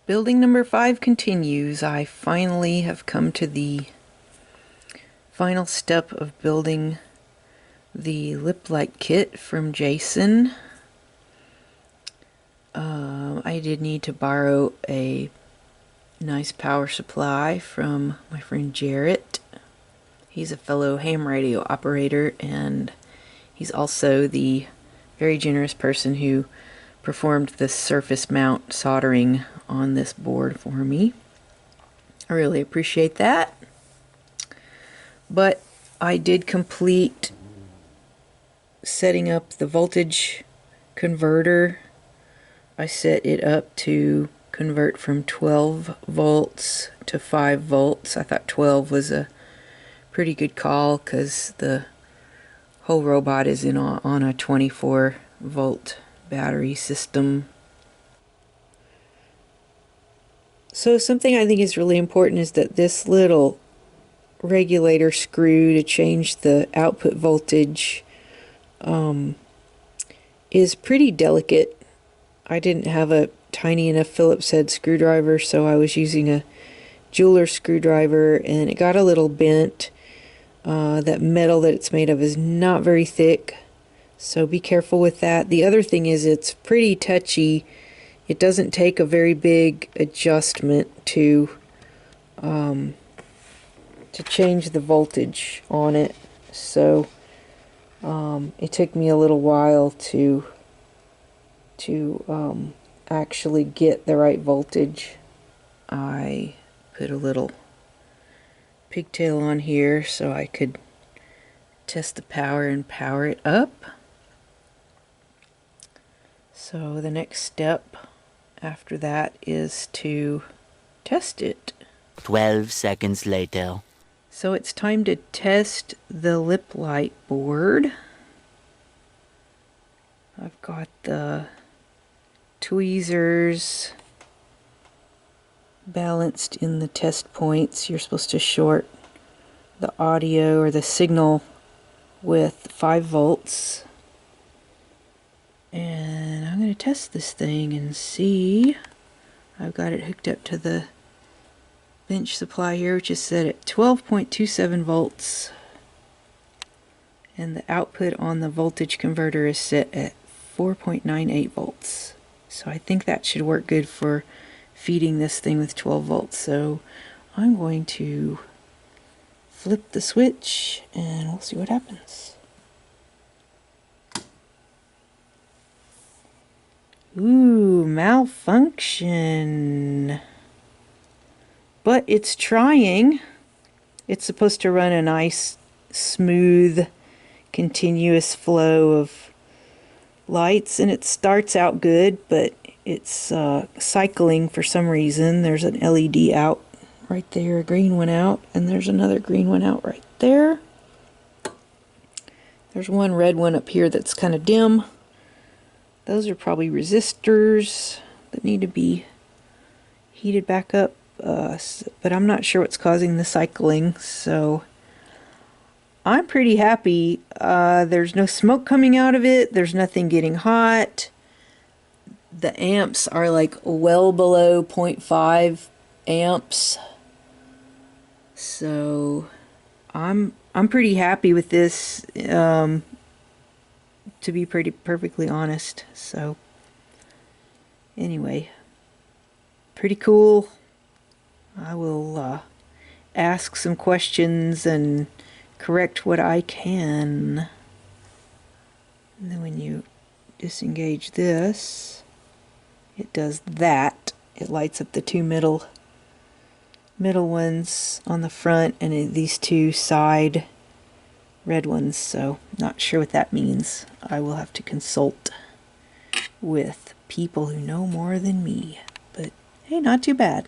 Building number 5 continues. I finally have come to the final step of building the Liplight kit from Jasen. I did need to borrow a nice power supply from my friend Jarrett. He's a fellow ham radio operator, and he's also the very generous person who performed the surface mount soldering on this board for me. I really appreciate that. But I did complete setting up the voltage converter. I set it up to convert from 12 volts to 5 volts. I thought 12 was a pretty good call because the whole robot is on a 24 volt battery system. So something I think is really important is that this little regulator screw to change the output voltage is pretty delicate. I didn't have a tiny enough Phillips head screwdriver, so I was using a jeweler screwdriver, and it got a little bent. That metal that it's made of is not very thick, so be careful with that. The other thing is it's pretty touchy. It doesn't take a very big adjustment to change the voltage on it, so it took me a little while to actually get the right voltage. I put a little pigtail on here so I could test the power and power it up. So the next step after that is to test it. 12 seconds later. So it's time to test the Liplight board. I've got the tweezers balanced in the test points. You're supposed to short the audio or the signal with 5 volts. And I'm going to test this thing and see. I've got it hooked up to the bench supply here, which is set at 12.27 volts. And the output on the voltage converter is set at 4.98 volts. So I think that should work good for feeding this thing with 12 volts. So I'm going to flip the switch and we'll see what happens. Ooh, malfunction. But it's trying. It's supposed to run a nice, smooth, continuous flow of lights, and it starts out good, but it's cycling for some reason. There's an LED out right there, a green one out, and there's another green one out right there. There's one red one up here that's kind of dim. Those are probably resistors that need to be heated back up, but I'm not sure what's causing the cycling, so I'm pretty happy. There's no smoke coming out of it. There's nothing getting hot. The amps are like well below 0.5 amps. So I'm pretty happy with this, to be perfectly honest. So anyway, pretty cool. I will ask some questions and correct what I can. And then when you disengage this, it does that. It lights up the two middle ones on the front and these two side red ones. So not sure what that means. I will have to consult with people who know more than me. But hey, not too bad.